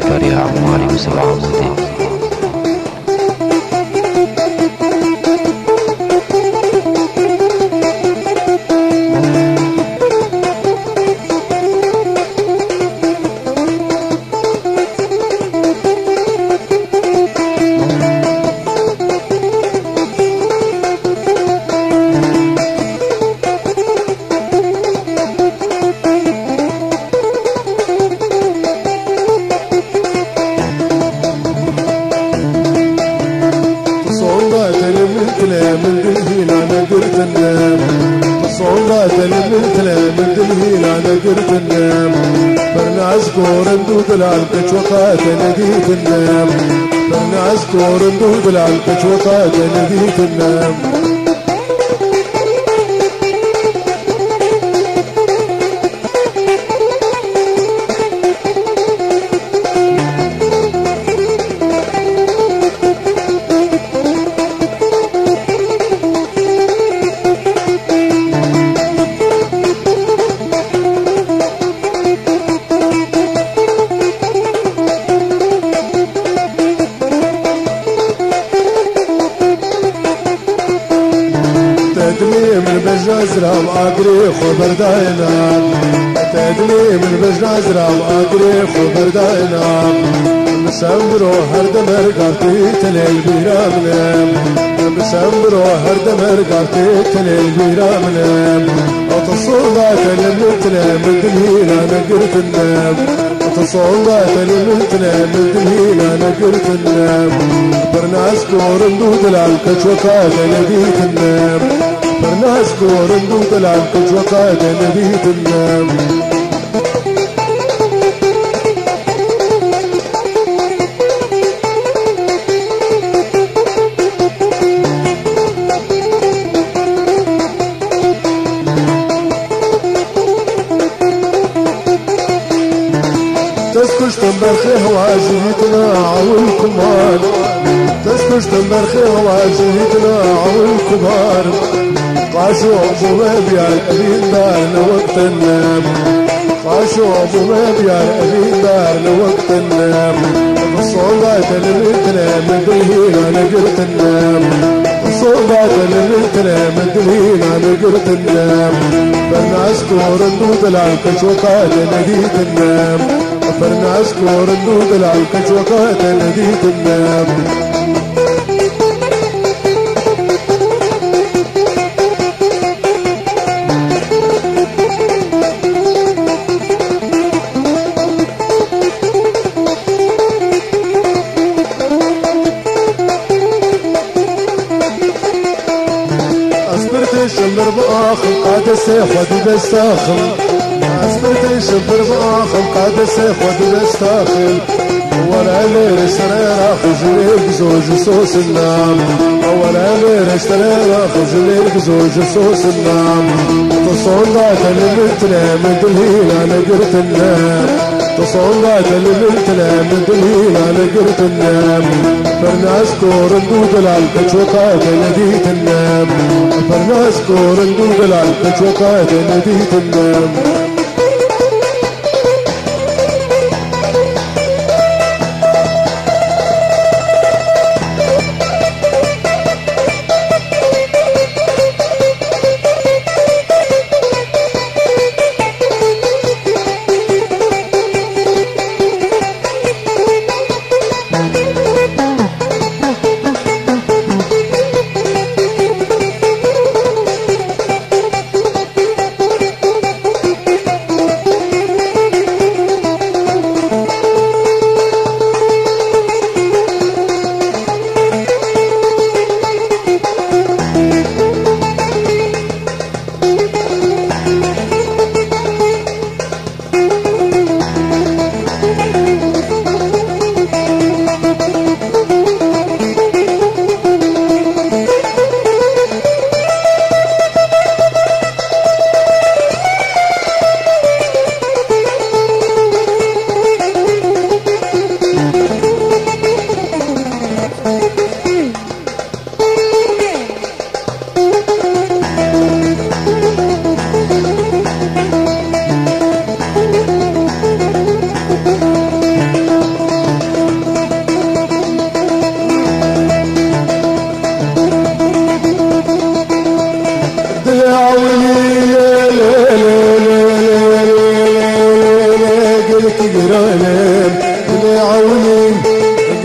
فارهة عماري و67. من دلهيل انا قرت النام تصعوبات من تلام من دلهيل انا قرت النام برنا عسكور ندود العلقش وقات نديت النام برنا عسكور ندود العلقش وقات نديت النام من بجازرة وأقري خبر داينا تدلي من بجازرة وأقري خبر داينا مسامرو هرد مرقارتي تليل بيرامنا مسامرو هرد مرقارتي تليل بيرامنا أتصوبات للمتنا من دلهيل أنا قرت النام أتصوبات للمتنا من دلهيل أنا قرت النام برناس كور ندود العلقش وقاد نديت النام برناس كور ندود العلقش وقاد نديت النام تسكش تنبرخي هواجيتنا عول كبار تسكش تنبرخي هواجيتنا عول كبار قاشو ابو مبيع الابين دارنا وقت النام قاشو ابو مبيع الابين دارنا وقت النام الصوبات اللي تنام من دلهيل انا قرت النام الصوبات اللي تنام من دلهيل انا قرت النام برناس كور ندود العلقش وقاد نديت النام برناس كور ندود العلقش وقاد نديت النام شمر بآخر قاد السيف ودي بستاخر أسبرت شمر بآخر قاد السيف ودي بستاخر ولا لير اشترينا خجليك زوج صوص النام ولا لير اشترينا خجليك زوج صوص النام تصون ذات اللي تنام من دلهيل انا قرت النام تصون ذات اللي تنام من دلهيل انا قرت النام برناس كور ندود العلقش وقات نديت النام برناس كور ندود العلقش وقات نديت النام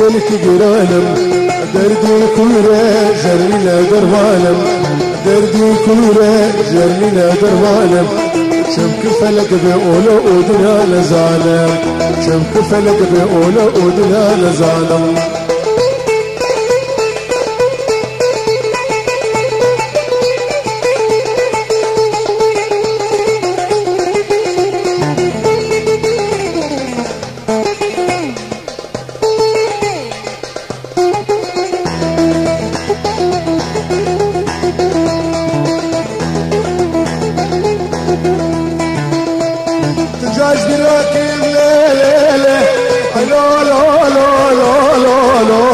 قلك قرانم دردي كورة جرينا دروانم دردي كورة جرينا دروانم شمك فلك بأولو أودنا لزانم شمك فلك بأولو أودنا لزانم تجاج براكب ليلة لا لا لا لا لا لا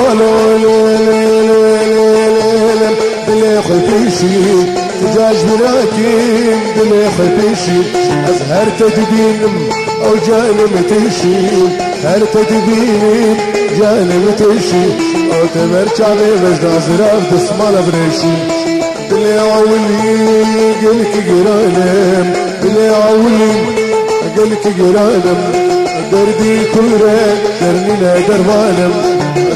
لا دلي خفيشي تجاج براكب دلي خفيشي أزهر تدبينم أو جانم تشي هر تدبينم جانم تشي أو تمرج علي بجد عزراف دسمال بريشي دلي عولي قلك قرانم دلي عولي قلك قرانم دردي كورة درنينا دروانم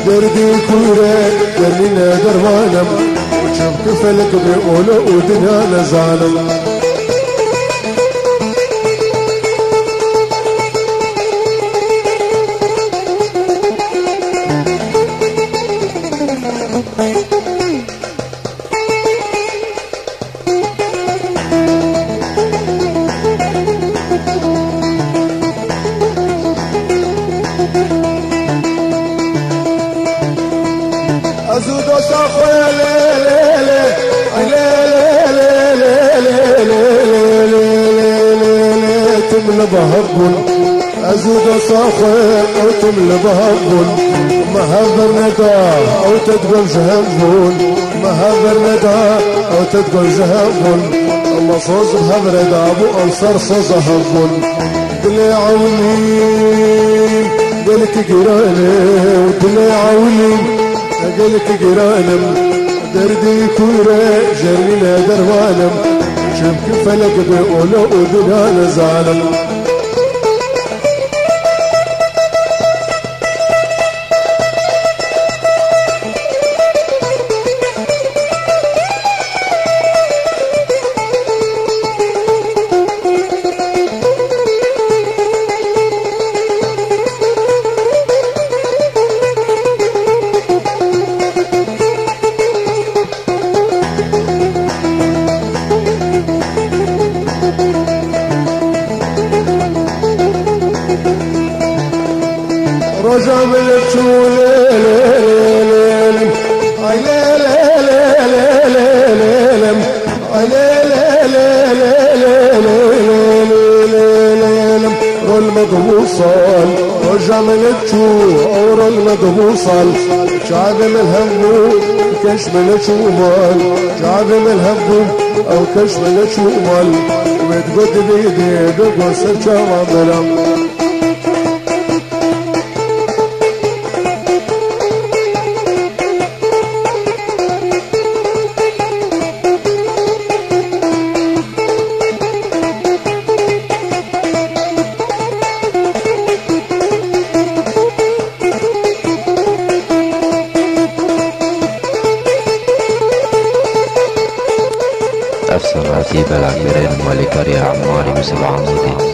دردي كورة درنينا دروانم وشمك فلك بأولو ودنا لزانم أزود أصخوي ليلة تملى بهبل أزود أصخوي أو تملى بهبل مهبر ندى أو تدقل جهبل مهبر ندى أو تدقل جهبل الله صوز بهبر ندى أبو أنصر صوز هبل دلي عولين قلك قراني ودلي عولين قلك قرانم دردي كورة جرينا دروانم شمك فلك بأولو أذنا نزانم رجع من الشوليل اي ليلم اي ليلم رول مضبوصل رجع من الشو او رول مضبوصل شعب من الهم كش من الشومال شعب من الهم او كش من الشومال وتقد بيدي دقو سرشا وعملم أفسر رتيب العميرين والكريا عماري بسبع عمودين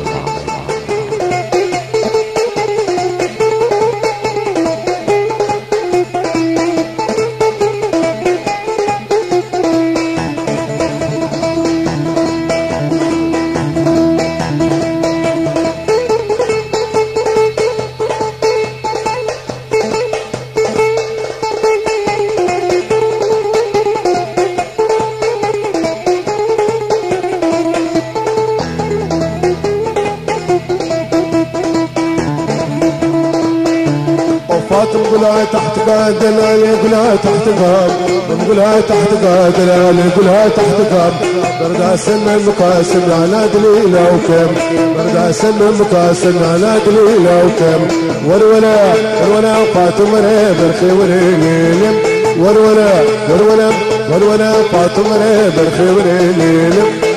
نقولها تحت قاد الليالي نقولها تحت قاد نقولها تحت قاد الليالي نقولها تحت قاد برد سن المقاسم على دليلة وكم برد سن المقاسم على دليلة وكم ورولا فاطمة برخي وريلم ورولا فاطمة برخي وريلم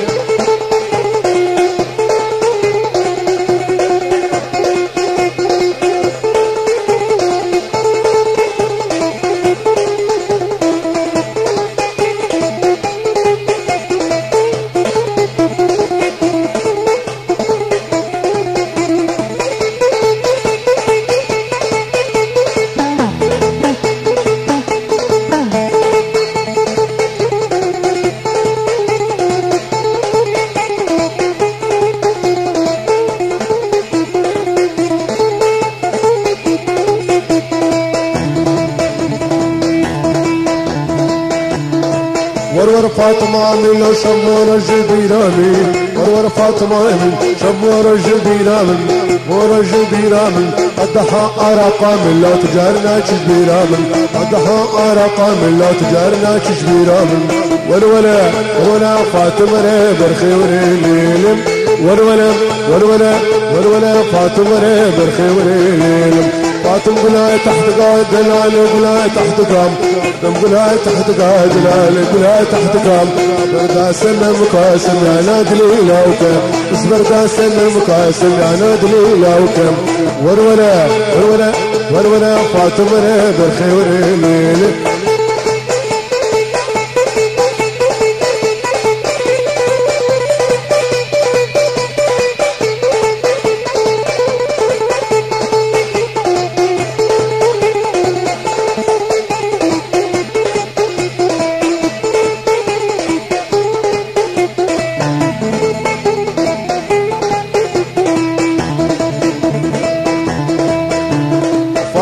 ورور فاطمة من لو شمور الجبيرامي ورور فاطمة من شمور الجبيرامي مور الجبيرامي الضحى أرقى من لو تجارنا تجبيرامي الضحى أرقى من لو تجارنا تجبيرامي ورولا فاطمة برخي وريلم ورولا فاطمة برخي وريلم فاطم قلاي تحت قاعد دلال قلاي تحت قام دم قلاي تحت قاعد دلال قلاي تحت قام برداسن المكاسم يا نادلي لوكم بس برداسن المكاسم يا نادلي لوكم ورولا فاطمة برخي وريلم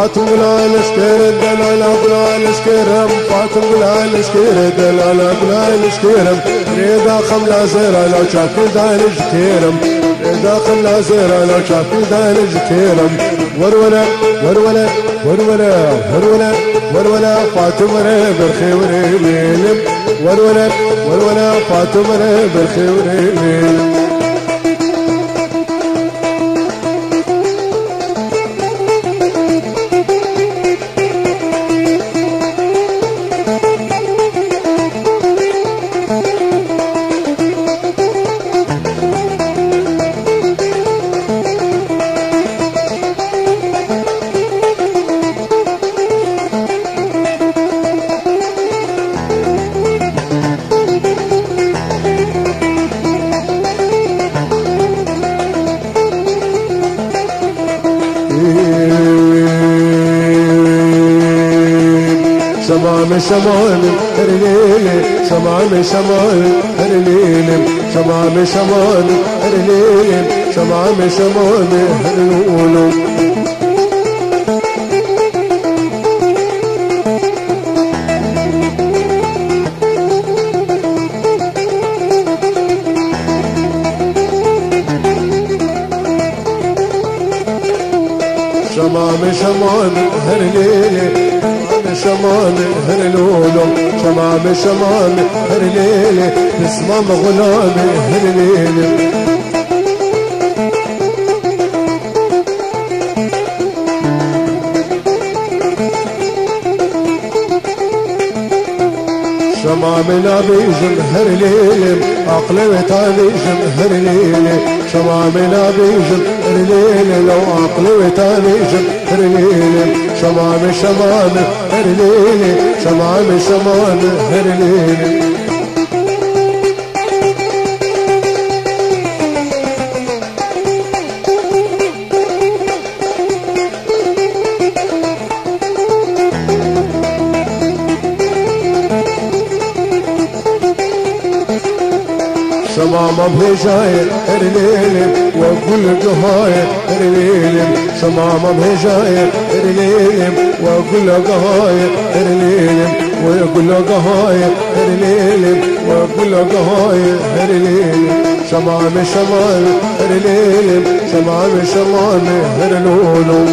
فاطم بلا نشكر الدلال بلا نشكرهم فاطم بلا نشكر الدلال بلا نشكرهم ريدا خملا زيرا لو شافي دانج كيرم ريدا خملا زيرا لو شافي دانج كيرم ورولا فاطم برخي وريلم ورولا فاطم برخي وريلم شمال هرليل شمال هرليل شمال هرليل شمال هرلولو شمال هرليل شمال هرلولو شمال هرليل اسمام غلامي هرليل شمامنا بيجم هرليل عقلي وتانيجم هرليل شمامنا بيجم هرليل لو عقلي وتانيجم هرليل شمام هرليل شمام هرليل شمام بهجاية هرليل وكل قهاية هرليل شمام بهجاية هرليل وكل قهاية هرليل وكل قهاية هرليل وكل قهاية هرليل شمام هرليل شمام هرلولو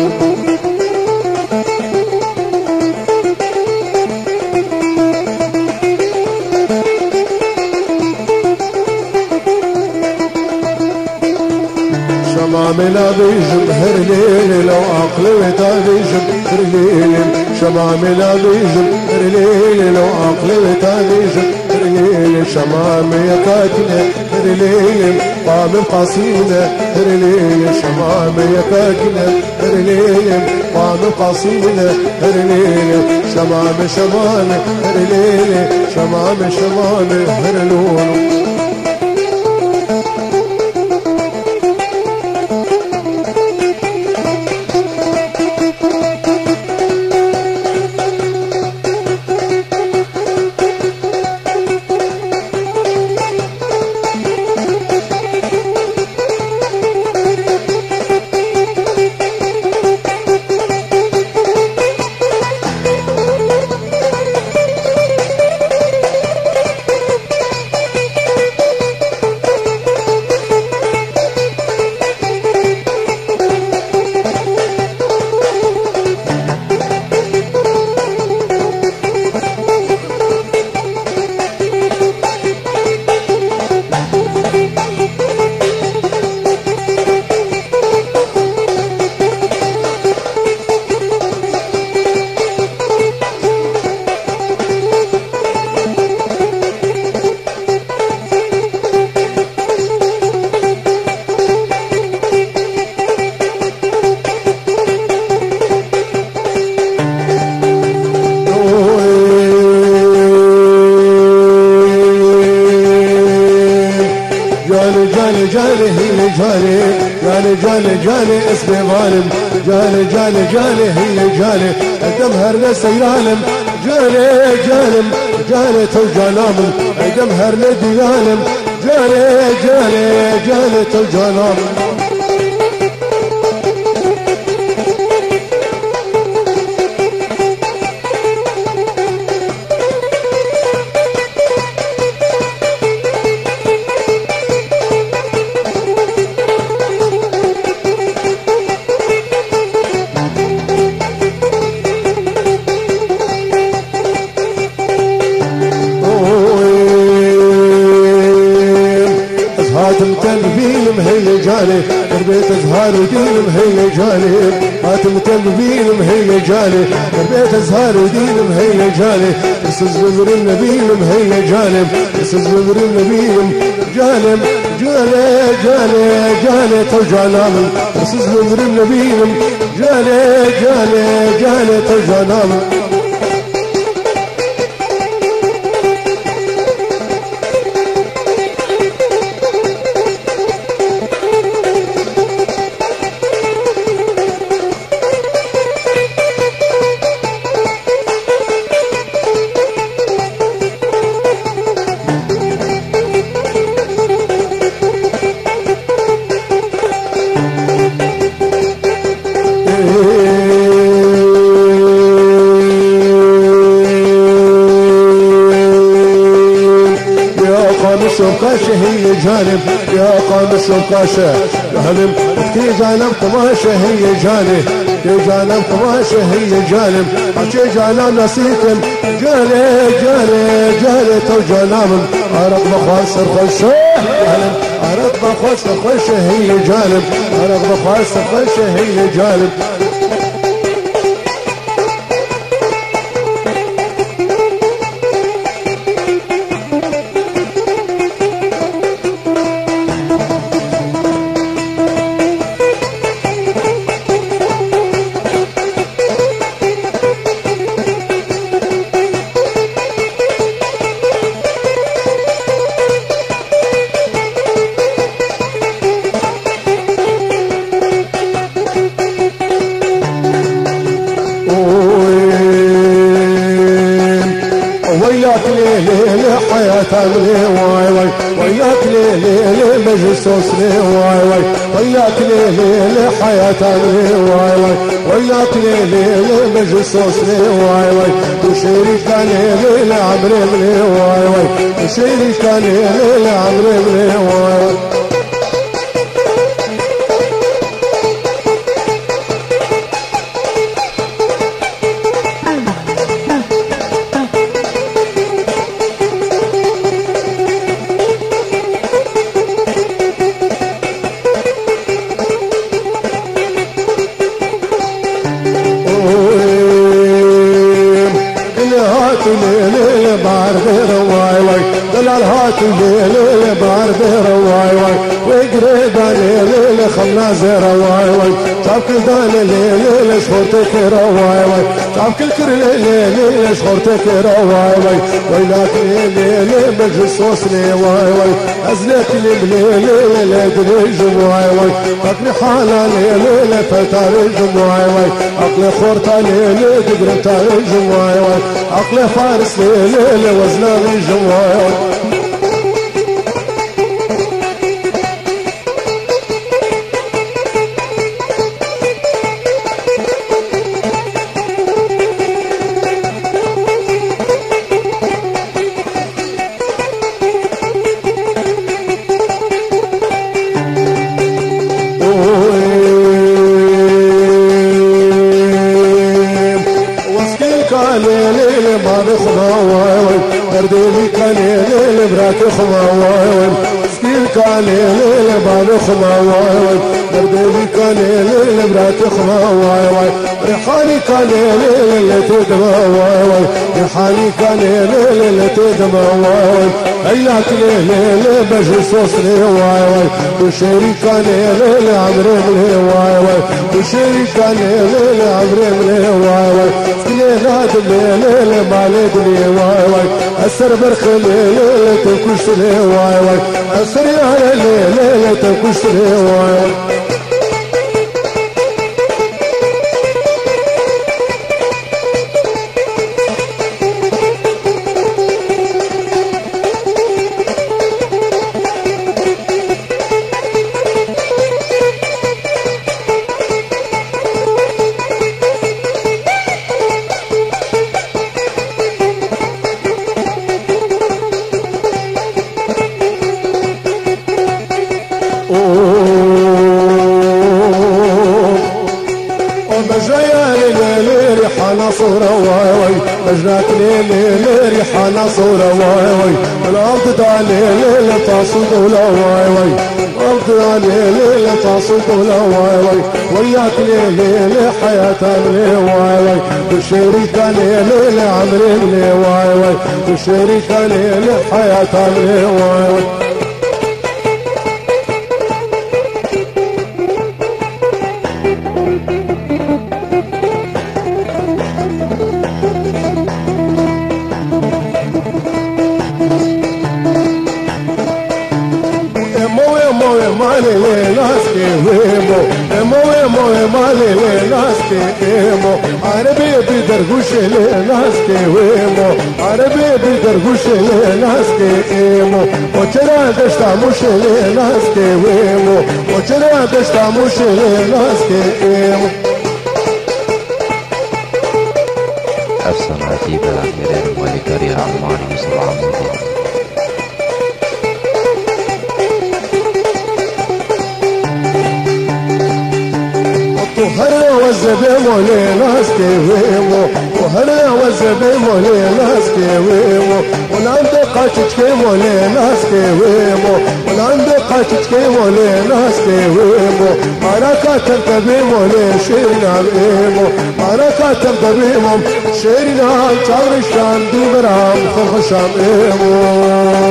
شمامنا بيجم هرليل لو عقلي وتانيجم هرليل شمامنا بيجم هرليل لو عقلي وتانيجم هرليل شمام يكاكنا هرليل طعم القصيدة هرليل شمام يكاكنا هرليل طعم القصيدة هرليل شمام هرليل شمام هرلول جالي جالي جالي جالي اسمي ظالم جالي جالي جالي هي جالي دمهر لسيالم جالي جالم جالي توجانام دمهر لديالم جالي جالي جالي توجانام تنبيل هي جالي تربيت ازهار ودين هي جالي هاتم تنبيل هي جالي تربيت ازهار ودين هي جالي اسس بذر النبي هي جالي اسس بذر النبي جالم جالي جالي جالي توجانام اسس بذر النبي جالي جالي جالي توجانام قاشة هي جانب يا قامس وقاشة هلم في جانب قماشة هي جانب في جانب قماشة هي جانب أشي جانب نسيتم جالي جالي جالي تو جانب أرق بخاصر خشة هلم أرق بخاصر خشة هي جانب أرق بخاصر خشة هي جانب وياك ليلي حياة لي واي واي وياك ليلي مجلسوس لي واي واي وياك ليلي حياة لي واي واي وياك ليلي مجلسوس لي واي واي وشريك ليلي لعمري لي واي واي وشريك ليلي لعمري لي واي واي ليلي بعرف رواي واي دلال هات ليلي بعرف رواي واي وقريب ليلي خلاص رواي واي شاف كل دان ليلي شخورتك رواي واي شاف كل كر ليلي شخورتك رواي واي ويلاك ليلي مجلس وصلي واي واي ازلك ليلي لدري جواي واي فكري حالا ليلي فتار جواي واي عقلي خورتا ليلي دقرتا جواي واي عقلي فارس ليلي وزناني جواي ليلي ما بخما واي دردي كان ليلي براك خما واي سكين كان ليلي ما بخما واي دردي كان ليلي براك خما واي ريحاني كان ليلي تدمى واي ريحاني كان ليلي تدمى واي اياك ليلي بجلس وصلي واي وشيري كان ليلي عمري ملي واي وشيري كان ليلي عمري ملي واي سكلينات الليل ما لدني واي واي أسر برخليل تنكشري واي واي أسر يا الليل تنكشري واي واي صورة واي واي مجنات ليلي ريحانة صورة واي واي الأرض دالي ليلة تصد ولا واي واي الأرض دالي ليلة تصد ولا واي واي وياك ليلي حياة لي واي واي تشريك ليلي عمري لي واي واي تشريك ليلي حياة لي واي واي male le naske vemo emo male le naske emo arabe bi dargushe le naske vemo arabe bi dargushe le naske emo ochera dashta mushe le naske vemo ochera dashta mushe le naske emo أفسر عتيب العميرين والكري عمان وسبع مدين وهرنا والزبيمو لناس كيويمو وهرنا والزبيمو لناس كيويمو والعندي قاتش كيمو لناس كيويمو والعندي قاتش كيمو لناس كيويمو حركات تبيمو لشيرنا بيمو حركات تبيمو شيرنا شعر الشام دي برام خرخشام ايمو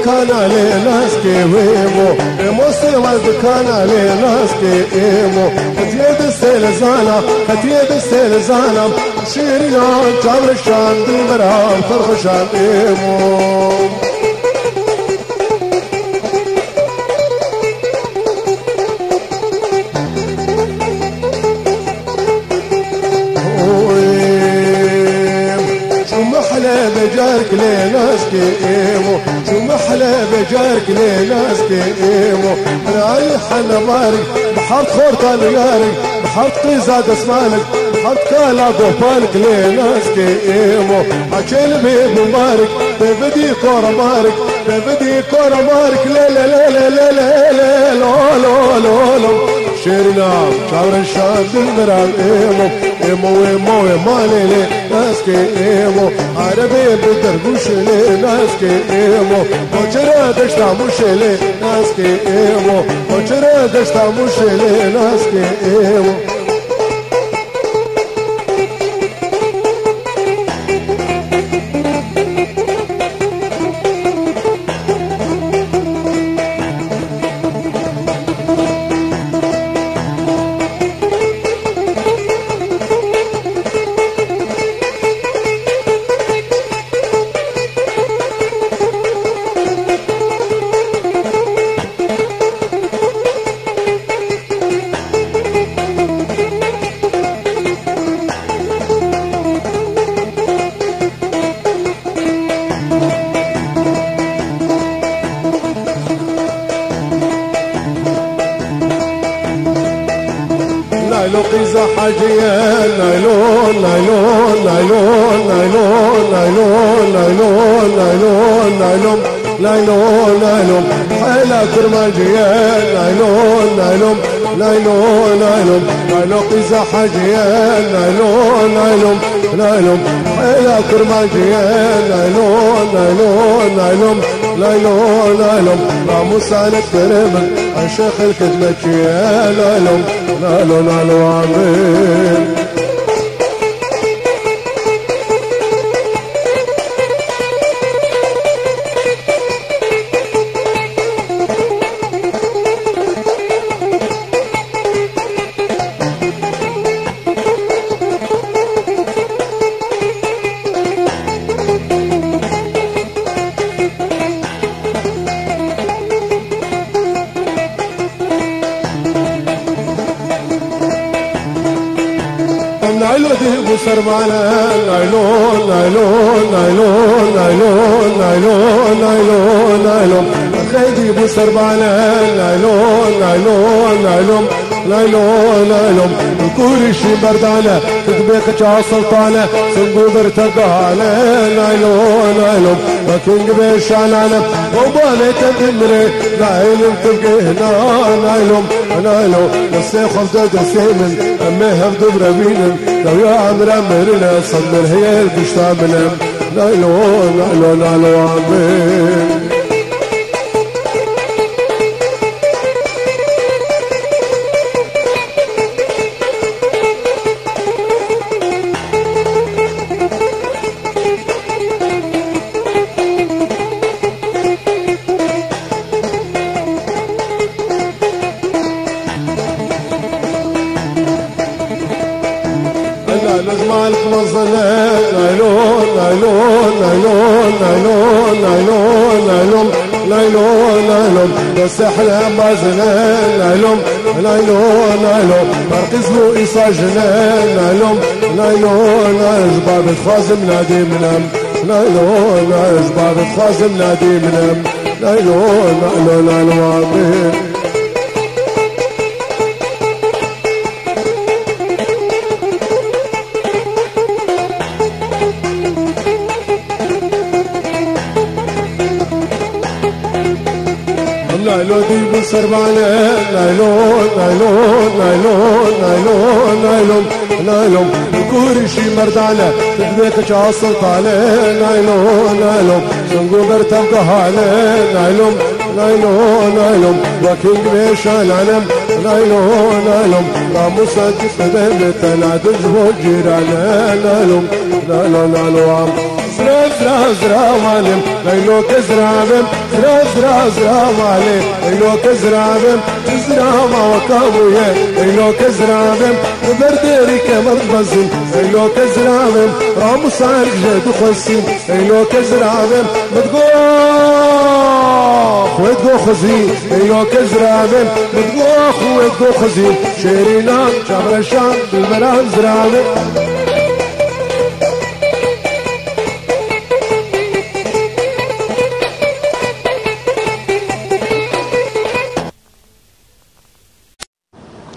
كان عليه ناس كيمو مسلم كان عليه ناس كيمو هتيد السلزانة هتيد السلزانة شيرنا جابر الشام دي مرام فرخ شام ايمو بجارك لناس كيمو شو محلى بجارك لناس كيمو انا رايح انا بارك بحط خورطة ليارك بحط قيزة اسمالك بحط كالا ضفالك لناس كيمو عشان بيب مبارك ببدي كورة مارك ببدي كورة مارك لا لا لا لا لا لا لا لا لا لا شيرنا شعر الشام بالمرام ايمو ايمو ايمو مالي لي ناس كيمو عربي بدربوش لي ناس كيمو وجرا دشتا مش لي ناس كيمو وجرا دشتا مش لي ناس كيمو نايلو قيزة حاجية نايلون نايلون نايلون نايلون نايلون نايلون نايلون نايلون نايلون نايلون حيلة كرماجية نايلون نايلون نايلون نايلون نايلو قيزة حاجية نايلون نايلون نايلون حيلا كرماجي نايلون نايلون نايلون نايلون نايلون راموس على كريم عشاق الكدمة يا نايلون نايلون نايلون نايلو دي بسربانا نايلون نايلون نايلون نايلون نايلون نايلون نايلون خيدي بسربانا نايلون نايلون نايلون نايلون نايلون كل شي بردانة تدبيك جا سلطانة سنقو برتقالة نايلون نايلون لكن بيشانانا وبالي تدمري نايلون تبقي هنا نايلون نايلون نسي خفدة دسيمن أمي هفدو بربينن لو يا عمر أمرنا صدر هي البشتامنا نايلون نايلون نايلون آمين نجمع الفلسطينيين نايلون نايلون نايلون نايلون نايلون نايلون نايلون نايلون بس احنا مازنين نايلون نايلون نايلون مركز له إيصاجنين نايلون نايلون نايلون جباب الخازم نادي منام نايلون نايلون جباب الخازم نادي منام نايلون نايلون نايلون نايلون دي بسربانة نايلون نايلون نايلون نايلون نايلون نايلون كل شي مردانة تدبيك جا سلطانة نايلون نايلون سنقو برتبقى هالة نايلون نايلون نايلون وكينج ميشان علم نايلون نايلون راموسا تفدم تنادج بوجيرانا نايلون نايلون نايلون زرا زرا زرا مالم نايلو كزرابم زرا زرا زرا مالم نايلو كزرابم زرا ما وكابويا نايلو كزرابم بردري كمر بزين نايلو كزرابم راموس عارف جد خسين نايلو كزرابم بتقوخ وتقو خزين نايلو كزرابم بتقوخ وتقو خزين شيرينا جبر الشام بالمران زرابم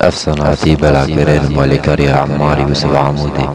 أفسناتي بلا كرين مالكاري عماري وسبع عمودي